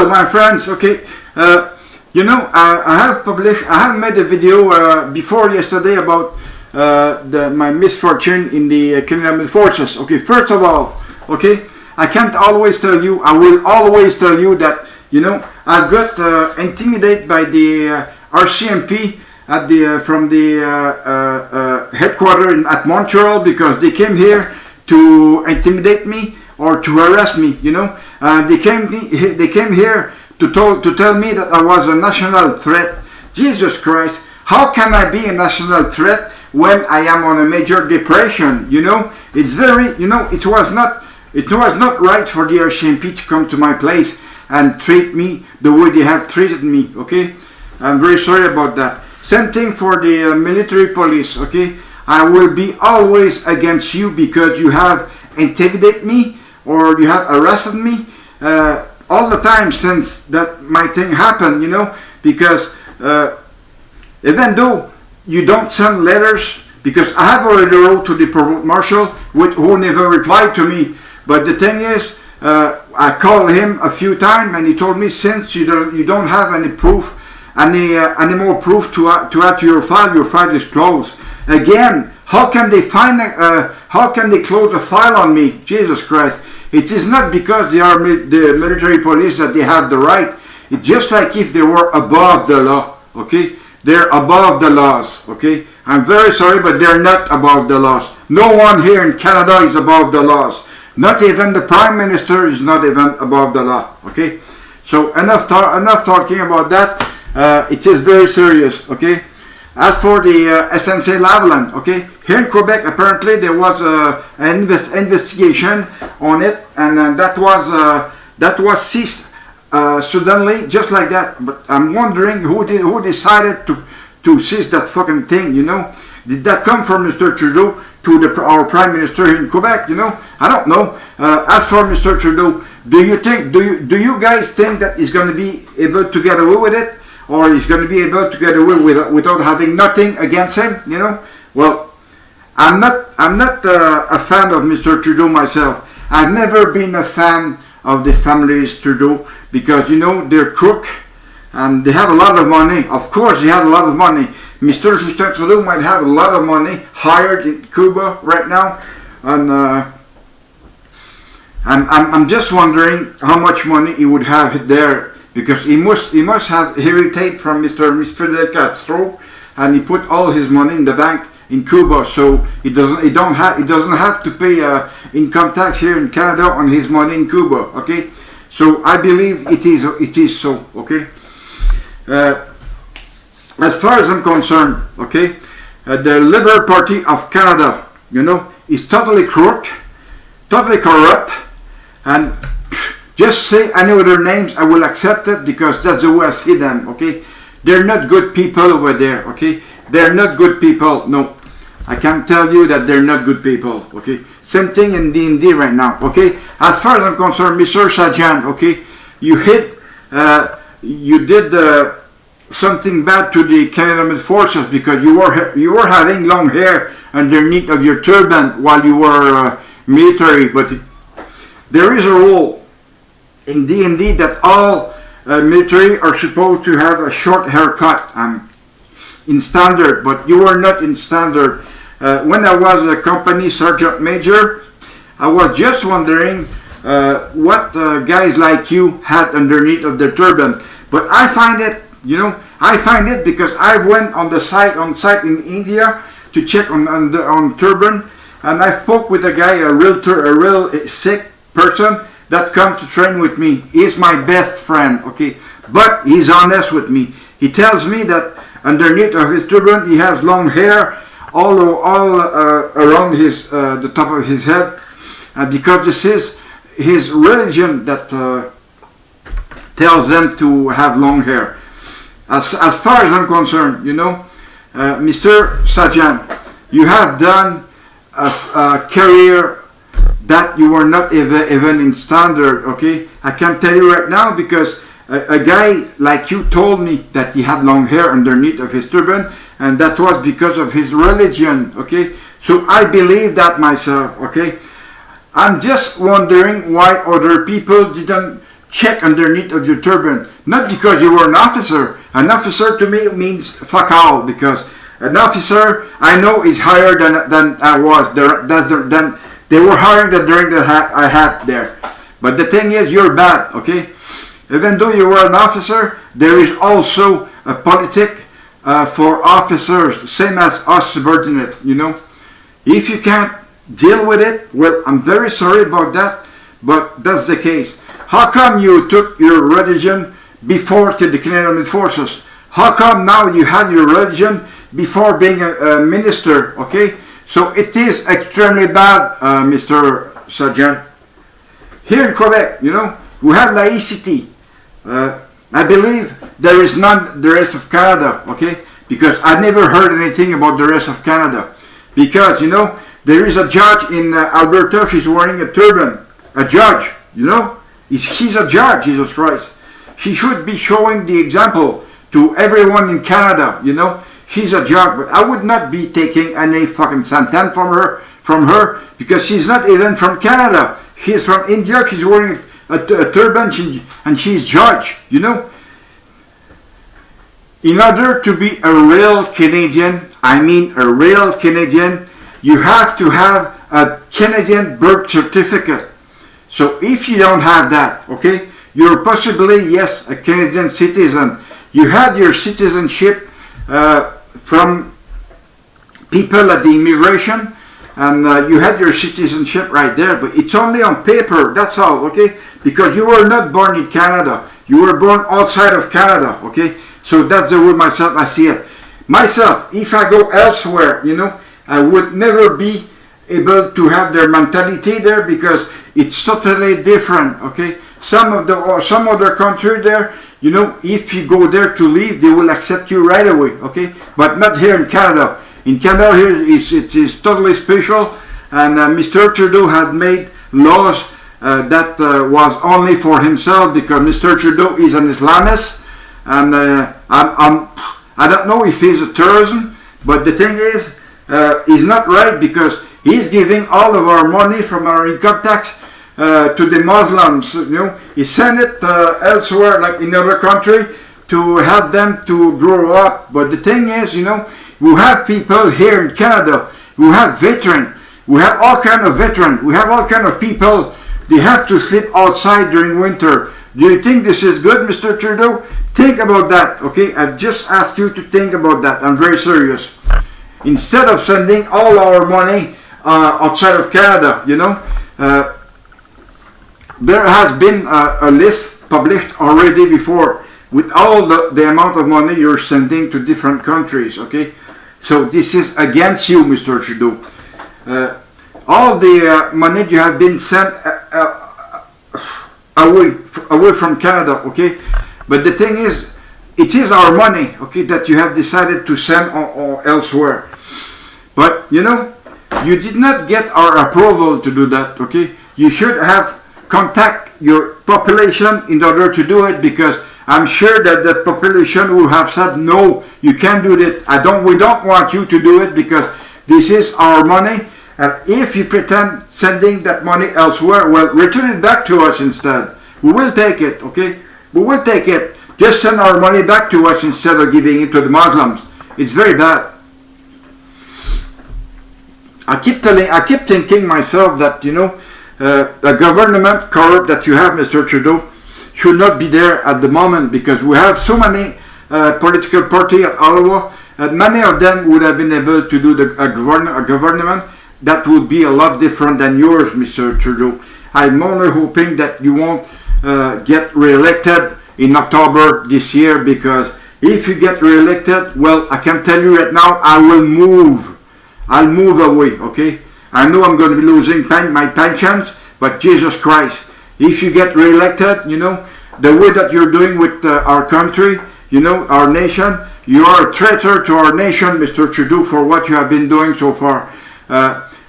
Hello, my friends. Okay, I have made a video before yesterday about my misfortune in the Canadian Forces. Okay, first of all, okay, I can't always tell you. I will always tell you that I've got intimidated by the RCMP at from the headquarters at Montreal because they came here to intimidate me or to harass me. They came here to tell me that I was a national threat. Jesus Christ, how can I be a national threat when I am on a major depression? It's very, it was not right for the RCMP to come to my place and treat me the way they have treated me. Okay, I'm very sorry about that. Same thing for the military police. Okay, I will be always against you because you have intimidated me or you have arrested me all the time since that my thing happened. Because even though you don't send letters, because I have already wrote to the provost marshal who never replied to me. But the thing is, I called him a few times and he told me, since you don't have any proof, any more proof to add to your file is closed. Again, how can they close a file on me? Jesus Christ. It is not because they are the military police that they have the right. It's just like if they were above the law. Okay, they're above the laws. Okay, I'm very sorry, but they're not above the laws. No one here in Canada is above the laws. Not even the Prime Minister is not even above the law. Okay, so enough talking about that. It is very serious. Okay. As for the SNC-Lavalin, okay, here in Quebec, apparently there was an investigation on it, and that was ceased suddenly, just like that. But I'm wondering who decided to cease that fucking thing. Did that come from Mr. Trudeau to our Prime Minister here in Quebec? I don't know. As for Mr. Trudeau, do you guys think that he's going to be able to get away with it? Or he's going to be able to get away without having nothing against him, Well, I'm not a fan of Mr. Trudeau myself. I've never been a fan of the families Trudeau because they're crook and they have a lot of money. Of course, they have a lot of money. Mr. Justin Trudeau might have a lot of money hired in Cuba right now, and I'm just wondering how much money he would have there. Because he must have inherited from Mr. Fidel Castro, and he put all his money in the bank in Cuba, so he doesn't have to pay income tax here in Canada on his money in Cuba. Okay, so I believe it is so. Okay, as far as I'm concerned, okay, the Liberal Party of Canada, is totally crooked, totally corrupt, and just say any other names, I will accept it because that's the way I see them, okay? They're not good people over there, okay? They're not good people, no. I can tell you that they're not good people, okay? Same thing in D&D right now, okay? As far as I'm concerned, Mr. Sajan, okay? You did something bad to the Canadian Forces because you were having long hair underneath of your turban while you were military, but there is a rule in D&D that all military are supposed to have a short haircut in standard, but you were not in standard. When I was a company sergeant major, I was just wondering what guys like you had underneath of the turban. But I find it because I went on site in India to check on turban, and I spoke with a guy, a real sick person that come to train with me. He's my best friend, okay? But he's honest with me. He tells me that underneath of his turban, he has long hair all around the top of his head, because this is his religion that tells them to have long hair. As far as I'm concerned, Mr. Sajan, you have done a career that you were not even in standard, okay? I can tell you right now because a guy like you told me that he had long hair underneath of his turban, and that was because of his religion, okay? So I believe that myself, okay? I'm just wondering why other people didn't check underneath of your turban. Not because you were an officer. An officer to me means fuck all, because an officer I know is higher than I was. They were higher than during the I had there. But the thing is, you're bad, okay? Even though you were an officer, there is also a politic for officers, same as us subordinate, you know. If you can't deal with it, well, I'm very sorry about that, but that's the case. How come you took your religion before to the Canadian Armed Forces? How come now you have your religion before being a minister, okay? So it is extremely bad, Mr. Sergeant. Here in Quebec, you know, we have laicity. I believe there is none the rest of Canada, okay? Because I never heard anything about the rest of Canada. Because, you know, there is a judge in Alberta, she's wearing a turban. A judge, you know? She's a judge, Jesus Christ. She should be showing the example to everyone in Canada, you know? She's a judge, but I would not be taking any fucking santan from her, because she's not even from Canada. She's from India, she's wearing a turban, and she's judge, you know? In order to be a real Canadian, I mean a real Canadian, you have to have a Canadian birth certificate. So if you don't have that, okay, you're possibly, yes, a Canadian citizen. You had your citizenship from people at the immigration, and you had your citizenship right there, but it's only on paper, that's all, okay? Because you were not born in Canada. You were born outside of Canada, okay? So that's the way myself, I see it. Myself, if I go elsewhere, you know, I would never be able to have their mentality there, because it's totally different, okay? Some other country there, you know, if you go there to live, they will accept you right away, okay? But not here in Canada. In Canada, here it is totally special, and Mr. Trudeau had made laws that was only for himself, because Mr. Trudeau is an Islamist, and I don't know if he's a terrorism, but the thing is, he's not right, because he's giving all of our money from our income tax to the Muslims, you know. He sent it elsewhere, like in other country, to help them to grow up. But the thing is, you know, we have people here in Canada, we have veterans, we have all kind of veterans, we have all kind of people, they have to sleep outside during winter. Do you think this is good, Mr. Trudeau? Think about that, okay? I just asked you to think about that. I'm very serious. Instead of sending all our money outside of Canada, you know, there has been a list published already before with all the amount of money you're sending to different countries, okay? So this is against you, Mr. Trudeau. All the money you have been sent away from Canada, okay? But the thing is, it is our money, okay, that you have decided to send or elsewhere. But, you know, you did not get our approval to do that, okay? You should have contact your population in order to do it, because I'm sure that the population will have said, no, you can't do that. We don't want you to do it, because this is our money. And if you pretend sending that money elsewhere, well, return it back to us instead. We will take it, okay? We will take it. Just send our money back to us instead of giving it to the Muslims. It's very bad. I keep thinking myself that, you know, the government corrupt that you have, Mr. Trudeau, should not be there at the moment, because we have so many political parties at Ottawa, and many of them would have been able to do a government that would be a lot different than yours, Mr. Trudeau. I'm only hoping that you won't get re-elected in October this year, because if you get re-elected, well, I can tell you right now, I will move. I'll move away, okay? I know I'm going to be losing my pensions, but Jesus Christ, if you get re-elected, you know, the way that you're doing with our country, you know, our nation, you are a traitor to our nation, Mr. Trudeau, for what you have been doing so far.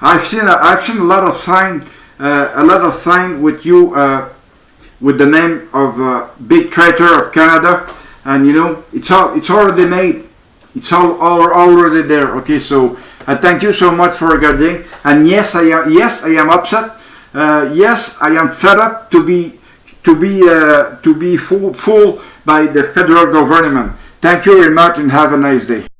I've seen a lot of sign with you, with the name of Big Traitor of Canada, and you know, it's already made. It's already there. Okay, so I thank you so much for regarding. And yes, I am upset. Yes, I am fed up to be to be full by the federal government. Thank you very much and have a nice day.